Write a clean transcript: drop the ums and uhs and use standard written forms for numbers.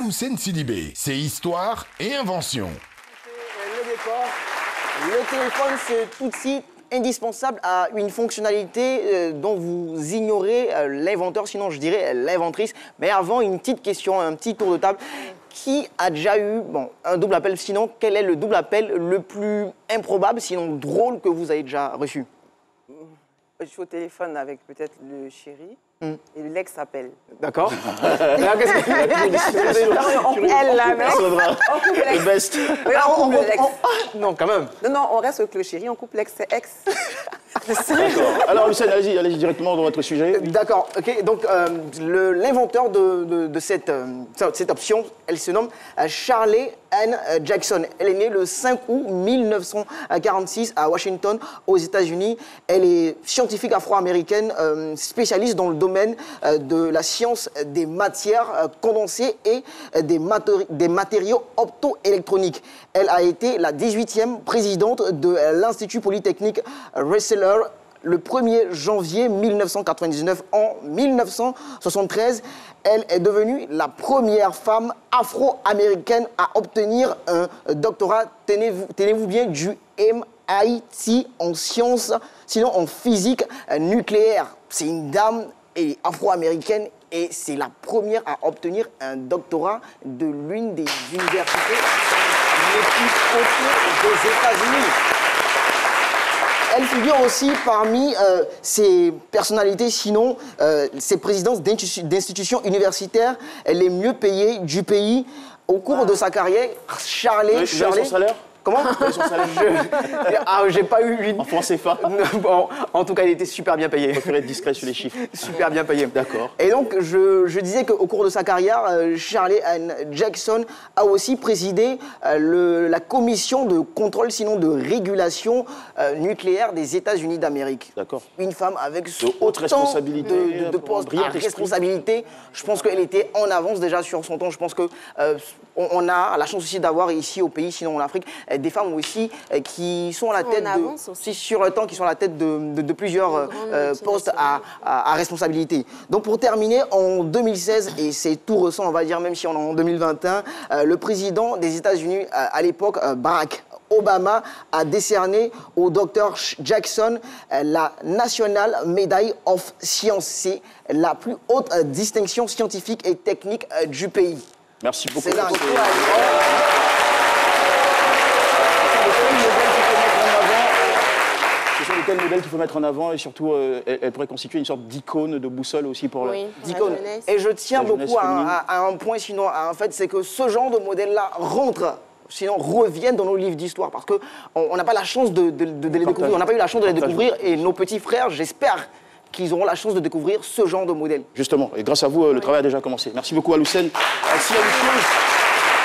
Aloussène Sidibé, c'est histoire et invention. Le décor, le téléphone, c'est tout de suite indispensable à une fonctionnalité dont vous ignorez l'inventeur, sinon je dirais l'inventrice. Mais avant, une petite question, un petit tour de table. Qui a déjà eu un double appel? Sinon, quel est le double appel le plus improbable, sinon drôle, que vous avez déjà reçu? Je suis au téléphone avec peut-être le chéri et l'ex appelle. D'accord. Elle, la mec. On coupe l'ex. Best. Oui, on coupe l'ex. Non, quand même. Non, on reste avec le chéri, on coupe l'ex, c'est ex. D'accord. Alors, Lucien, allez directement dans votre sujet. D'accord, ok. Donc, l'inventeur de cette option, elle se nomme Shirley Ann Jackson. Elle est née le 5 août 1946 à Washington, aux États-Unis. Elle est scientifique afro-américaine, spécialiste dans le domaine de la science des matières condensées et des matériaux optoélectroniques. Elle a été la 18e présidente de l'Institut Polytechnique Rensselaer le 1er janvier 1999. En 1973, elle est devenue la première femme afro-américaine à obtenir un doctorat, tenez-vous bien, du MIT en sciences, sinon en physique nucléaire. C'est une dame afro-américaine et c'est la première à obtenir un doctorat de l'une des universités les plus cotées des États-Unis. Elle figure aussi parmi ces personnalités, sinon ces présidences d'institutions universitaires les mieux payées du pays. Au cours de sa carrière, Shirley... Son salaire? Comment? Son salaire? J'ai pas eu une... En francs CFA? Bon, en tout cas, il était super bien payé. Je préfère être discret sur les chiffres. Super bien payé. D'accord. Et donc, je disais qu'au cours de sa carrière, Shirley Ann Jackson a aussi présidé la commission de contrôle, sinon de régulation nucléaire des États-Unis d'Amérique. D'accord. Une femme avec haute responsabilité, de postes à responsabilité. Je pense qu'elle était en avance déjà sur son temps. Je pense qu'on a la chance aussi d'avoir ici au pays, sinon en Afrique, des femmes aussi qui sont à la tête sur le temps, qui sont à la tête de plusieurs postes à responsabilité. Donc pour terminer, en 2016, et c'est tout récent, on va dire, même si on est en 2021, le président des États-Unis à l'époque, Barack Obama, a décerné au Dr Jackson la National Medal of Science. C'est la plus haute distinction scientifique et technique du pays. Merci beaucoup. C'est dingue. Ce sont de tels modèles qu'il faut mettre en avant et surtout, elle pourrait constituer une sorte d'icône, de boussole aussi pour la jeunesse. Et je tiens beaucoup à un point, sinon, en fait, c'est que ce genre de modèle-là reviennent dans nos livres d'histoire parce qu'on n'a pas la chance de les découvrir. On n'a pas eu la chance de les découvrir et nos petits frères, j'espère qu'ils auront la chance de découvrir ce genre de modèle. Justement, et grâce à vous, le travail a déjà commencé. Merci beaucoup, Aloussène. Merci à vous.